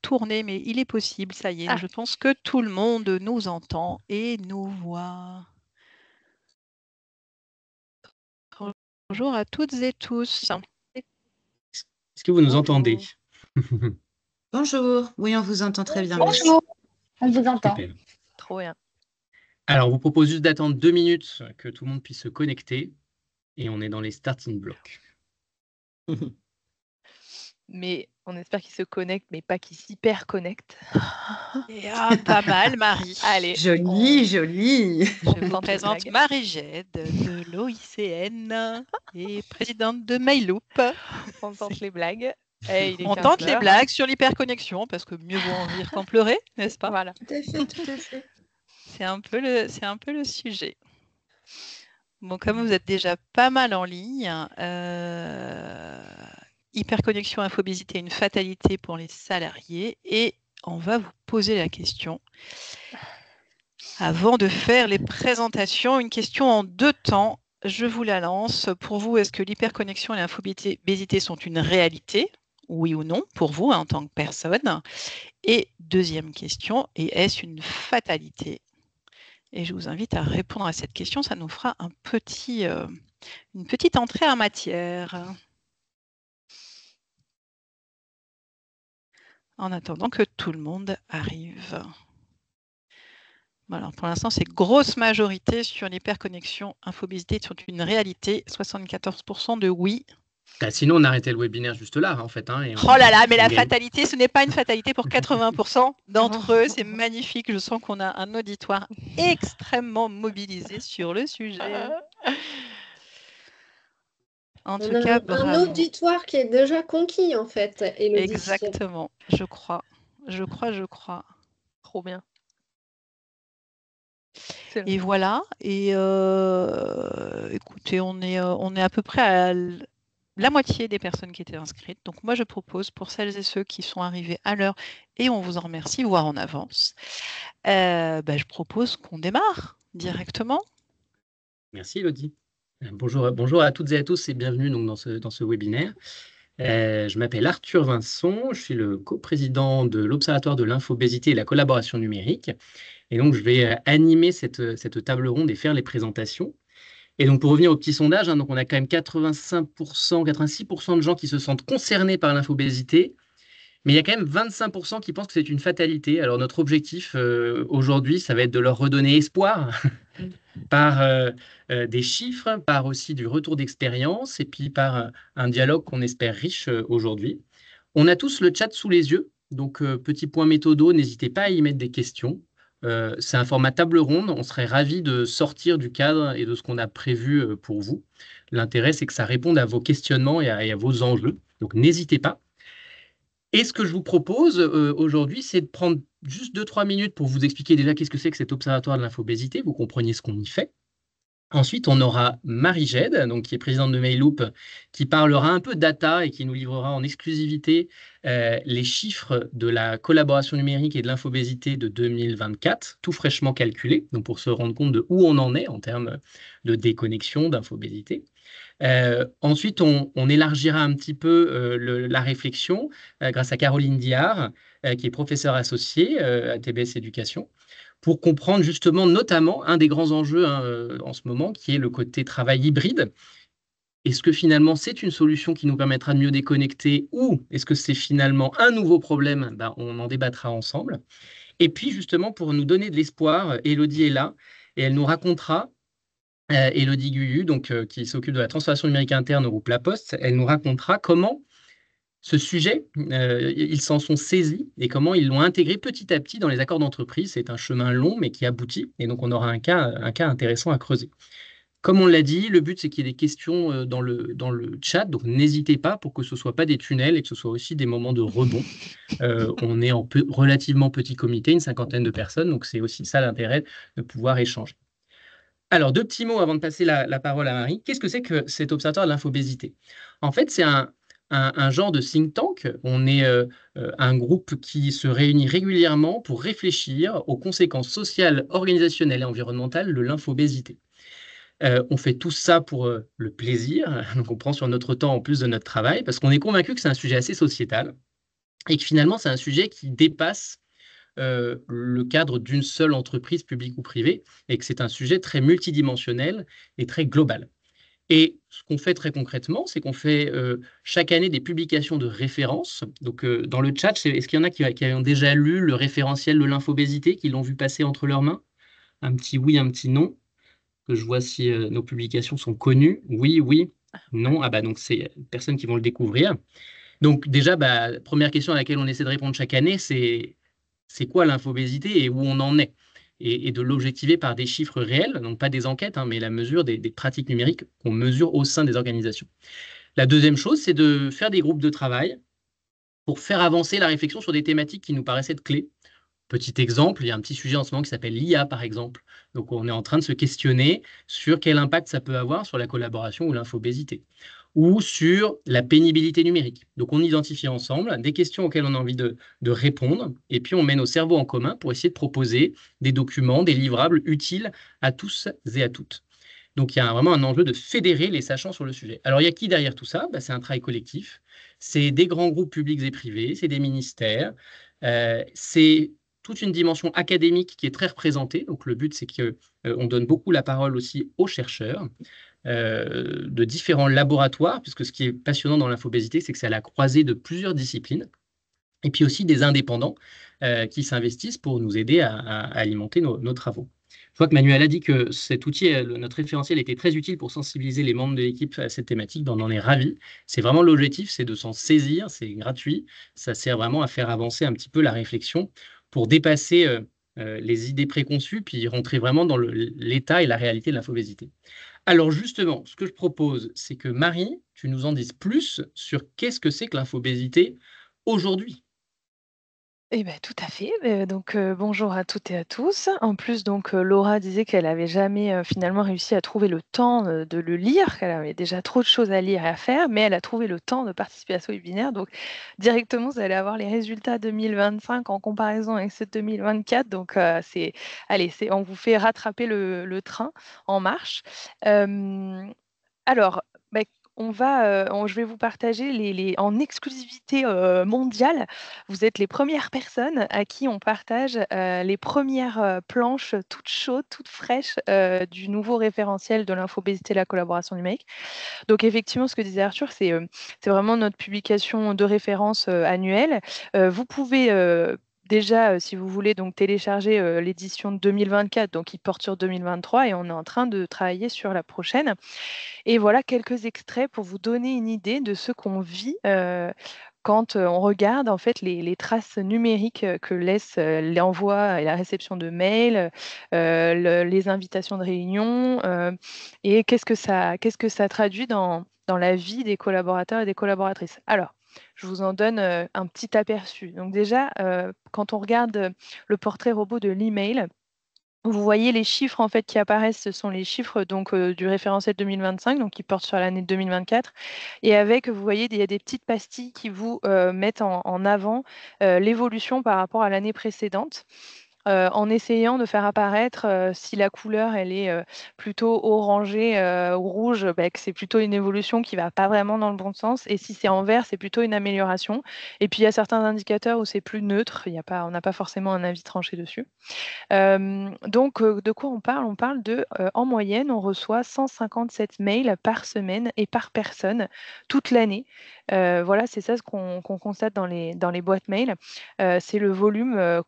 tourner, mais il est possible, ça y est. Je pense que tout le monde nous entend et nous voit. Bonjour à toutes et tous. Est-ce que vous nous entendez? Bonjour, oui, on vous entend très bien. Bonjour, on vous entend. Super. Trop bien. Alors, on vous propose juste d'attendre 2 minutes que tout le monde puisse se connecter et on est dans les starting blocks. Mais on espère qu'ils se connectent, mais pas qu'ils s'hyper connectent. Pas mal, Marie. Allez. Joli, joli. Je vous présente Marie Gède de l'OICN et présidente de Mayloop. On tente les blagues. On tente les blagues sur l'hyperconnexion parce que mieux vaut en rire qu'en pleurer, n'est-ce pas? Voilà. Tout à fait, tout à fait. C'est un peu le sujet. Bon, comme vous êtes déjà pas mal en ligne, hyperconnexion, infobésité, une fatalité pour les salariés, et on va vous poser la question. Avant de faire les présentations, une question en 2 temps. Je vous la lance. Pour vous, est-ce que l'hyperconnexion et l'infobésité sont une réalité? Oui ou non, pour vous, en tant que personne? Et deuxième question, est-ce une fatalité? Et je vous invite à répondre à cette question. Ça nous fera une petite entrée en matière. En attendant que tout le monde arrive. Alors, pour l'instant, c'est grosse majorité sur l'hyperconnexion. Infobésité sont une réalité. 74% de oui. Sinon, on arrêtait le webinaire juste là, en fait. Oh là là, mais la fatalité, ce n'est pas une fatalité pour 80% d'entre eux. C'est magnifique. Je sens qu'on a un auditoire extrêmement mobilisé sur le sujet. En tout cas, bravo. Un auditoire qui est déjà conquis, en fait, Élodie. Exactement, je crois. Trop bien. Et voilà. Et écoutez, on est à peu près à la moitié des personnes qui étaient inscrites. Donc moi, je propose pour celles et ceux qui sont arrivés à l'heure, et on vous en remercie, voire en avance, je propose qu'on démarre directement. Merci, Elodie. Bonjour à toutes et à tous et bienvenue donc, dans ce webinaire. Je m'appelle Arthur Vincent, je suis le coprésident de l'Observatoire de l'infobésité et la collaboration numérique. Et donc, je vais animer cette table ronde et faire les présentations. Et donc, pour revenir au petit sondage, donc on a quand même 85%, 86% de gens qui se sentent concernés par l'infobésité, mais il y a quand même 25% qui pensent que c'est une fatalité. Alors, notre objectif aujourd'hui, ça va être de leur redonner espoir par des chiffres, par aussi du retour d'expérience et puis par un dialogue qu'on espère riche aujourd'hui. On a tous le chat sous les yeux, donc petit point méthodo, n'hésitez pas à y mettre des questions. C'est un format table ronde, on serait ravis de sortir du cadre et de ce qu'on a prévu pour vous. L'intérêt, c'est que ça réponde à vos questionnements et à vos enjeux, donc n'hésitez pas. Et ce que je vous propose aujourd'hui, c'est de prendre juste 2-3 minutes pour vous expliquer déjà qu'est-ce que c'est que cet observatoire de l'infobésité, vous compreniez ce qu'on y fait. Ensuite, on aura Marie Gède, donc, qui est présidente de Mayloop, qui parlera un peu data et qui nous livrera en exclusivité les chiffres de la collaboration numérique et de l'infobésité de 2024, tout fraîchement calculés, donc pour se rendre compte de où on en est en termes de déconnexion, d'infobésité. Ensuite, on élargira un petit peu la réflexion grâce à Caroline Diard, qui est professeure associée à TBS Éducation, pour comprendre justement notamment un des grands enjeux en ce moment, qui est le côté travail hybride. Est-ce que finalement c'est une solution qui nous permettra de mieux déconnecter ou est-ce que c'est finalement un nouveau problème? On en débattra ensemble. Et puis justement, pour nous donner de l'espoir, Élodie est là et elle nous racontera, Élodie Guyu, qui s'occupe de la transformation numérique interne au groupe La Poste, elle nous racontera comment ce sujet, ils s'en sont saisis et comment ils l'ont intégré petit à petit dans les accords d'entreprise. C'est un chemin long, mais qui aboutit. Et donc, on aura un cas intéressant à creuser. Comme on l'a dit, le but, c'est qu'il y ait des questions dans le chat. Donc, n'hésitez pas pour que ce ne soit pas des tunnels et que ce soit aussi des moments de rebond. On est en relativement petit comité, une 50aine de personnes. Donc, c'est aussi ça l'intérêt de pouvoir échanger. Alors, 2 petits mots avant de passer la parole à Marie. Qu'est-ce que c'est que cet observatoire de l'infobésité? En fait, c'est un genre de think tank. On est un groupe qui se réunit régulièrement pour réfléchir aux conséquences sociales, organisationnelles et environnementales de l'infobésité. On fait tout ça pour le plaisir, donc on prend sur notre temps en plus de notre travail, parce qu'on est convaincu que c'est un sujet assez sociétal et que finalement, c'est un sujet qui dépasse le cadre d'une seule entreprise publique ou privée, et que c'est un sujet très multidimensionnel et très global. Et ce qu'on fait très concrètement, c'est qu'on fait chaque année des publications de référence. Donc, dans le chat, est-ce qu'il y en a qui ont déjà lu le référentiel de l'infobésité, qui l'ont vu passer entre leurs mains? Un petit oui, un petit non, que je vois si nos publications sont connues. Oui, oui, non. Ah bah donc c'est personnes qui vont le découvrir. Donc déjà, première question à laquelle on essaie de répondre chaque année, c'est quoi l'infobésité et où on en est? Et de l'objectiver par des chiffres réels, donc pas des enquêtes, hein, mais la mesure des pratiques numériques qu'on mesure au sein des organisations. La deuxième chose, c'est de faire des groupes de travail pour faire avancer la réflexion sur des thématiques qui nous paraissent être clés. Petit exemple, il y a un petit sujet en ce moment qui s'appelle l'IA, par exemple. Donc, on est en train de se questionner sur quel impact ça peut avoir sur la collaboration ou l'infobésité, ou sur la pénibilité numérique. Donc, on identifie ensemble des questions auxquelles on a envie de répondre, et puis on met nos cerveaux en commun pour essayer de proposer des documents, des livrables utiles à tous et à toutes. Donc, il y a vraiment un enjeu de fédérer les sachants sur le sujet. Alors, il y a qui derrière tout ça? C'est un travail collectif. C'est des grands groupes publics et privés, c'est des ministères, c'est toute une dimension académique qui est très représentée. Donc, le but, c'est qu'on donne beaucoup la parole aussi aux chercheurs de différents laboratoires, puisque ce qui est passionnant dans l'infobésité, c'est que c'est à la croisée de plusieurs disciplines, et puis aussi des indépendants qui s'investissent pour nous aider à alimenter nos travaux. Je vois que Manuel a dit que cet outil, notre référentiel, était très utile pour sensibiliser les membres de l'équipe à cette thématique. On en est ravis. C'est vraiment l'objectif, c'est de s'en saisir. C'est gratuit. Ça sert vraiment à faire avancer un petit peu la réflexion pour dépasser les idées préconçues, puis rentrer vraiment dans l'état et la réalité de l'infobésité. Alors justement, ce que je propose, c'est que Marie, tu nous en dises plus sur qu'est-ce que c'est que l'infobésité aujourd'hui. Eh ben, tout à fait. Bonjour à toutes et à tous. En plus, Laura disait qu'elle avait jamais, finalement réussi à trouver le temps, de le lire, qu'elle avait déjà trop de choses à lire et à faire, mais elle a trouvé le temps de participer à ce webinaire. Donc directement, vous allez avoir les résultats 2025 en comparaison avec ceux de 2024. On vous fait rattraper le train en marche. Alors, bah, je vais vous partager en exclusivité mondiale. Vous êtes les premières personnes à qui on partage les premières planches toutes chaudes, toutes fraîches du nouveau référentiel de l'infobésité et la collaboration numérique. Donc effectivement, ce que disait Arthur, c'est vraiment notre publication de référence annuelle. Vous pouvez déjà, si vous voulez, donc télécharger l'édition de 2024, donc qui porte sur 2023, et on est en train de travailler sur la prochaine. Et voilà quelques extraits pour vous donner une idée de ce qu'on vit quand on regarde en fait les traces numériques que laisse l'envoi et la réception de mails, les invitations de réunion, et qu'est-ce que ça traduit dans la vie des collaborateurs et des collaboratrices. Alors, je vous en donne un petit aperçu. Donc déjà, quand on regarde le portrait robot de l'email, vous voyez les chiffres en fait qui apparaissent, ce sont les chiffres du référentiel 2025, donc qui portent sur l'année 2024, et avec, vous voyez, il y a des petites pastilles qui vous mettent en avant l'évolution par rapport à l'année précédente. En essayant de faire apparaître, si la couleur elle est plutôt orangée ou rouge, que c'est plutôt une évolution qui va pas vraiment dans le bon sens, et si c'est en vert, c'est plutôt une amélioration. Et puis il y a certains indicateurs où c'est plus neutre, on n'a pas forcément un avis tranché dessus. De quoi on parle? On parle en moyenne, on reçoit 157 mails par semaine et par personne toute l'année. Voilà, c'est ça ce qu'on constate dans les boîtes mail. C'est le volume,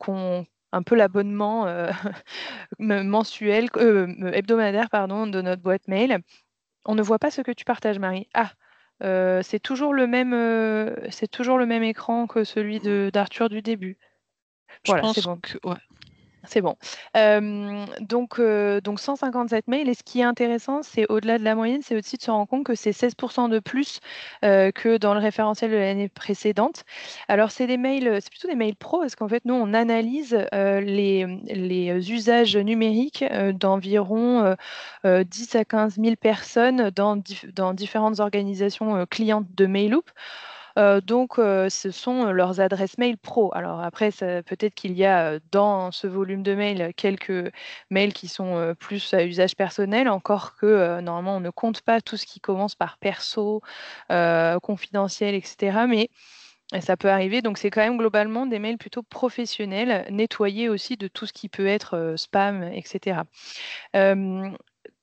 un peu l'abonnement mensuel, hebdomadaire, pardon, de notre boîte mail. On ne voit pas ce que tu partages, Marie. Ah, c'est toujours le même écran que celui d'Arthur du début. Je Voilà, pense c'est bon. que ouais. C'est bon. Donc 157 mails, et ce qui est intéressant, c'est au-delà de la moyenne, c'est aussi de se rendre compte que c'est 16% de plus que dans le référentiel de l'année précédente. Alors c'est plutôt des mails pro, parce qu'en fait, nous, on analyse les usages numériques d'environ 10 à 15 000 personnes dans différentes organisations clientes de Mailloop. Ce sont leurs adresses mail pro. Alors après, peut-être qu'il y a dans ce volume de mails quelques mails qui sont plus à usage personnel, encore que normalement on ne compte pas tout ce qui commence par perso, confidentiel, etc. Mais Et ça peut arriver, donc c'est quand même globalement des mails plutôt professionnels, nettoyés aussi de tout ce qui peut être spam, etc.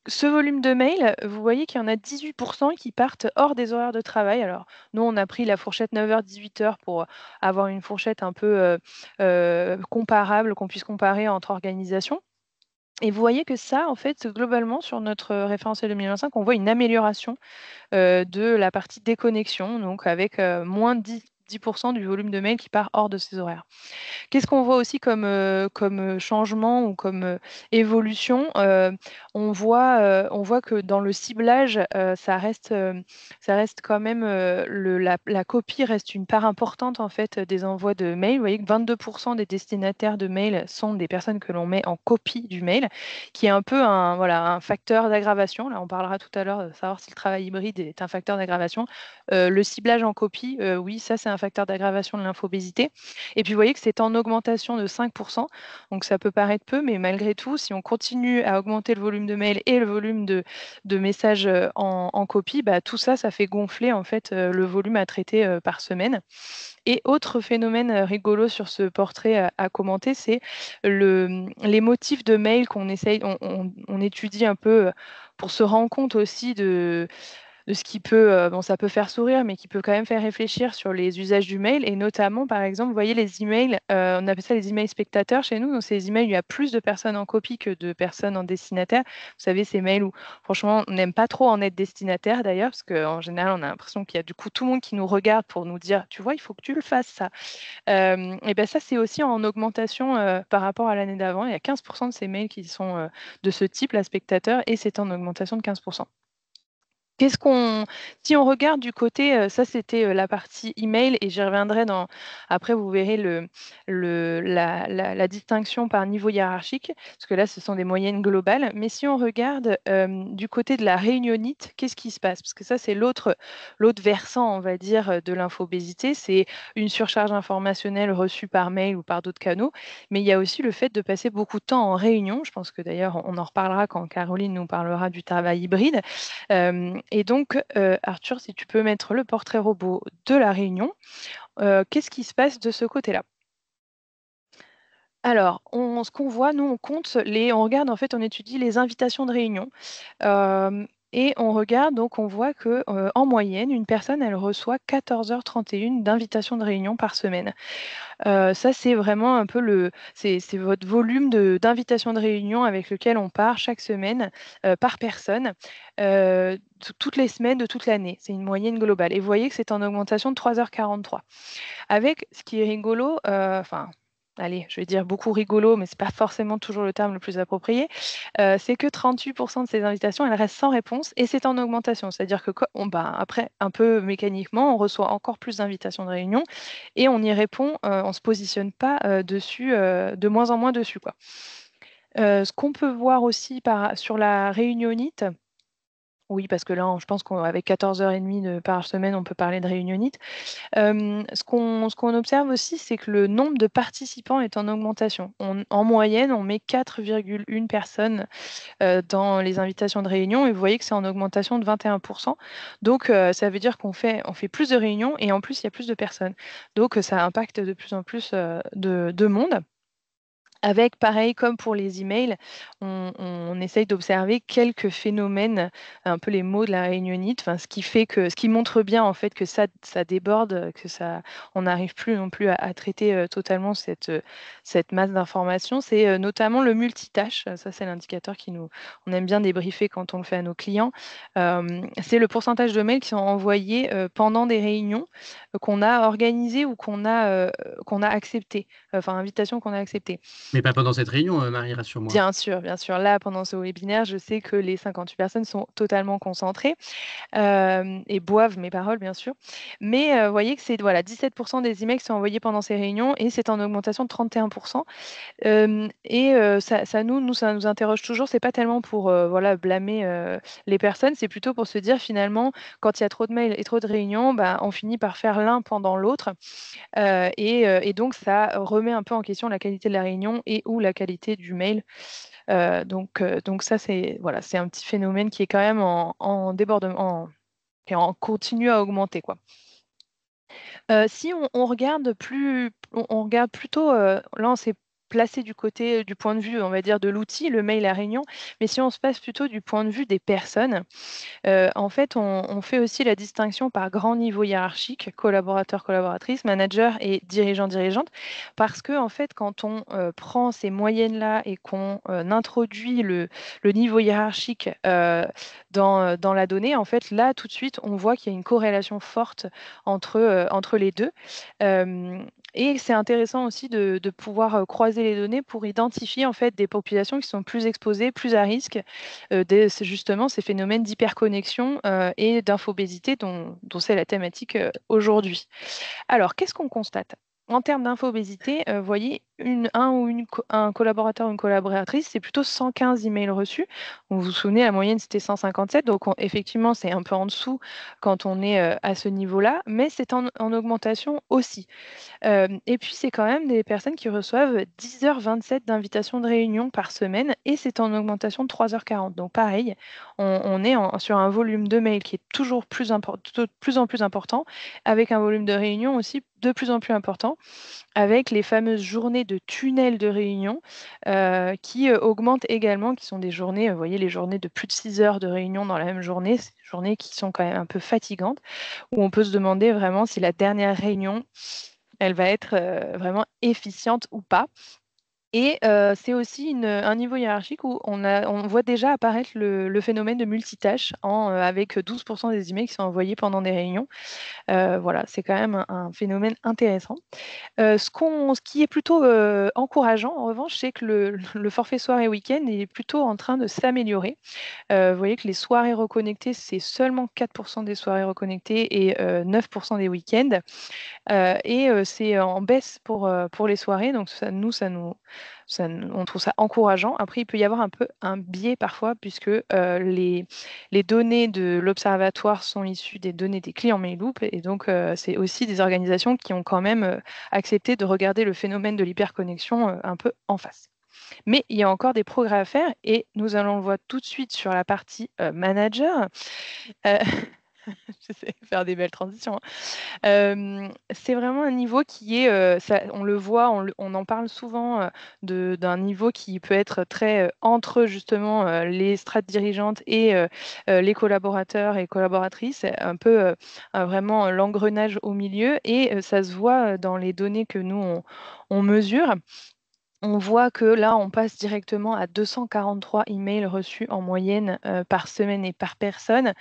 Ce volume de mails, vous voyez qu'il y en a 18% qui partent hors des horaires de travail. Alors, nous, on a pris la fourchette 9h-18h pour avoir une fourchette un peu comparable, qu'on puisse comparer entre organisations. Et vous voyez que ça, en fait, globalement, sur notre référentiel 2025, on voit une amélioration de la partie déconnexion, donc avec moins de 10% du volume de mails qui part hors de ces horaires. Qu'est-ce qu'on voit aussi comme changement ou comme évolution? On voit que dans le ciblage, ça reste quand même, la copie reste une part importante, en fait, des envois de mails. Vous voyez que 22% des destinataires de mails sont des personnes que l'on met en copie du mail, qui est un peu un facteur d'aggravation. Là, on parlera tout à l'heure de savoir si le travail hybride est un facteur d'aggravation. Le ciblage en copie, oui, ça, c'est un facteur d'aggravation de l'infobésité. Et puis, vous voyez que c'est en augmentation de 5%. Donc, ça peut paraître peu, mais malgré tout, si on continue à augmenter le volume de mails et le volume de messages en copie, bah, tout ça, ça fait gonfler en fait le volume à traiter par semaine. Et autre phénomène rigolo sur ce portrait à commenter, c'est les motifs de mail qu'on essaye, on étudie un peu pour se rendre compte aussi de ce qui peut, bon, ça peut faire sourire, mais qui peut quand même faire réfléchir sur les usages du mail. Et notamment, par exemple, vous voyez les emails, on appelle ça les emails spectateurs chez nous. Donc, c'est les emails où il y a plus de personnes en copie que de personnes en destinataire. Vous savez, ces mails où, franchement, on n'aime pas trop en être destinataire d'ailleurs, parce qu'en général, on a l'impression qu'il y a du coup tout le monde qui nous regarde pour nous dire, tu vois, il faut que tu le fasses, ça. Et bien ça, c'est aussi en augmentation par rapport à l'année d'avant. Il y a 15% de ces mails qui sont de ce type, là, spectateur, et c'est en augmentation de 15%. Si on regarde du côté, ça c'était la partie email et j'y reviendrai après vous verrez la distinction par niveau hiérarchique, parce que là ce sont des moyennes globales. Mais si on regarde du côté de la réunionnite, qu'est-ce qui se passe? Parce que ça c'est l'autre versant, on va dire, de l'infobésité, c'est une surcharge informationnelle reçue par mail ou par d'autres canaux. Mais il y a aussi le fait de passer beaucoup de temps en réunion. Je pense que d'ailleurs on en reparlera quand Caroline nous parlera du travail hybride. Et donc, Arthur, si tu peux mettre le portrait robot de la réunion, qu'est-ce qui se passe de ce côté-là? Alors, ce qu'on voit, nous, on regarde, en fait, on étudie les invitations de réunion. Et on regarde, donc on voit que en moyenne, une personne, elle reçoit 14h31 d'invitations de réunion par semaine. Ça, c'est vraiment un peu c'est votre volume d'invitations de réunion avec lequel on part chaque semaine par personne, toutes les semaines de toute l'année. C'est une moyenne globale. Et vous voyez que c'est en augmentation de 3h43. Avec ce qui est rigolo, enfin, allez, je vais dire beaucoup rigolo, mais c'est pas forcément toujours le terme le plus approprié, c'est que 38% de ces invitations, elles restent sans réponse et c'est en augmentation. C'est-à-dire que après, un peu mécaniquement, on reçoit encore plus d'invitations de réunion et on y répond, on se positionne pas dessus, de moins en moins dessus, quoi. Ce qu'on peut voir aussi sur la réunionnite, oui, parce que là, je pense qu'avec 14h30 par semaine, on peut parler de réunionnite. Ce qu'on observe aussi, c'est que le nombre de participants est en augmentation. En moyenne, on met 4,1 personnes dans les invitations de réunion et vous voyez que c'est en augmentation de 21%. Donc, ça veut dire on fait plus de réunions et en plus, il y a plus de personnes. Donc, ça impacte de plus en plus de monde. Avec, pareil, comme pour les emails, on essaye d'observer quelques phénomènes, un peu les mots de la réunionnite, enfin, ce qui montre bien en fait que ça déborde, on n'arrive plus non plus à traiter totalement cette masse d'informations. C'est notamment le multitâche. Ça, c'est l'indicateur on aime bien débriefer quand on le fait à nos clients. C'est le pourcentage de mails qui sont envoyés pendant des réunions qu'on a organisées ou qu'on a acceptées, enfin invitations qu'on a acceptées. Mais pas pendant cette réunion, Marie, rassure-moi. Bien sûr, bien sûr. Là, pendant ce webinaire, je sais que les 58 personnes sont totalement concentrées et boivent mes paroles, bien sûr. Mais vous voyez que c'est 17% des emails qui sont envoyés pendant ces réunions et c'est en augmentation de 31%. Ça nous interroge toujours. C'est pas tellement pour blâmer les personnes, c'est plutôt pour se dire finalement, quand il y a trop de mails et trop de réunions, bah, on finit par faire l'un pendant l'autre. Et donc, ça remet un peu en question la qualité de la réunion et ou la qualité du mail. Donc ça, c'est un petit phénomène qui est quand même en débordement, qui continue à augmenter, quoi. Si on regarde on regarde plutôt, là on s'est placé du côté du point de vue, on va dire, de l'outil, le mail à réunion, mais si on se passe plutôt du point de vue des personnes, en fait, on fait aussi la distinction par grand niveau hiérarchique, collaborateur, collaboratrice, manager et dirigeant, dirigeante, parce que en fait, quand on prend ces moyennes-là et qu'on introduit le niveau hiérarchique dans la donnée, en fait, là, tout de suite, on voit qu'il y a une corrélation forte entre les deux. Et c'est intéressant aussi de pouvoir croiser les données pour identifier en fait des populations qui sont plus exposées, plus à risque c'est justement ces phénomènes d'hyperconnexion et d'infobésité dont c'est la thématique aujourd'hui. Alors, qu'est-ce qu'on constate? En termes d'infobésité, vous voyez, un collaborateur ou une collaboratrice, c'est plutôt 115 emails reçus. Vous vous souvenez, la moyenne, c'était 157. Donc, effectivement, c'est un peu en dessous quand on est à ce niveau-là, mais c'est en augmentation aussi. Et puis, c'est quand même des personnes qui reçoivent 10h27 d'invitations de réunion par semaine et c'est en augmentation de 3h40. Donc, pareil, on est sur un volume de mails qui est toujours de plus en plus important, avec un volume de réunion aussi de plus en plus important, avec les fameuses journées de tunnel de réunion qui augmentent également, qui sont des journées, vous voyez, les journées de plus de 6 heures de réunion dans la même journée, c'est des journées qui sont quand même un peu fatigantes, où on peut se demander vraiment si la dernière réunion elle va être vraiment efficiente ou pas. Et c'est aussi un niveau hiérarchique où on voit déjà apparaître le phénomène de multitâche avec 12% des emails qui sont envoyés pendant des réunions. Voilà, c'est quand même un phénomène intéressant. Ce qui est plutôt encourageant, en revanche, c'est que le forfait soirée week-end est plutôt en train de s'améliorer. Vous voyez que les soirées reconnectées, c'est seulement 4% des soirées reconnectées et 9% des week-ends. C'est en baisse pour les soirées, donc on trouve ça encourageant. Après, il peut y avoir un peu un biais parfois puisque les données de l'observatoire sont issues des données des clients Mailloop et donc c'est aussi des organisations qui ont quand même accepté de regarder le phénomène de l'hyperconnexion un peu en face. Mais il y a encore des progrès à faire et nous allons le voir tout de suite sur la partie manager. J'essaie de faire des belles transitions, hein. C'est vraiment un niveau qui est, on le voit, on en parle souvent d'un niveau qui peut être très entre justement les strates dirigeantes et les collaborateurs et collaboratrices, un peu vraiment l'engrenage au milieu et ça se voit dans les données que nous on mesure. On voit que là, on passe directement à 243 emails reçus en moyenne par semaine et par personne.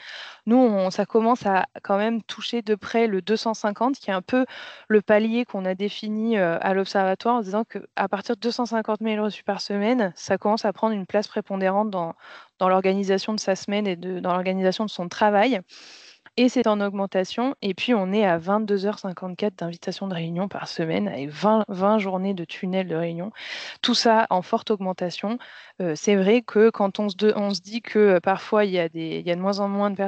Nous, ça commence à quand même toucher de près le 250, qui est un peu le palier qu'on a défini à l'Observatoire en disant qu'à partir de 250 mails reçus par semaine, ça commence à prendre une place prépondérante dans l'organisation de sa semaine et dans l'organisation de son travail. Et c'est en augmentation. Et puis, on est à 22h54 d'invitations de réunion par semaine et 20 journées de tunnel de réunion. Tout ça en forte augmentation. C'est vrai que quand on se dit que parfois, il y a de moins en moins de personnes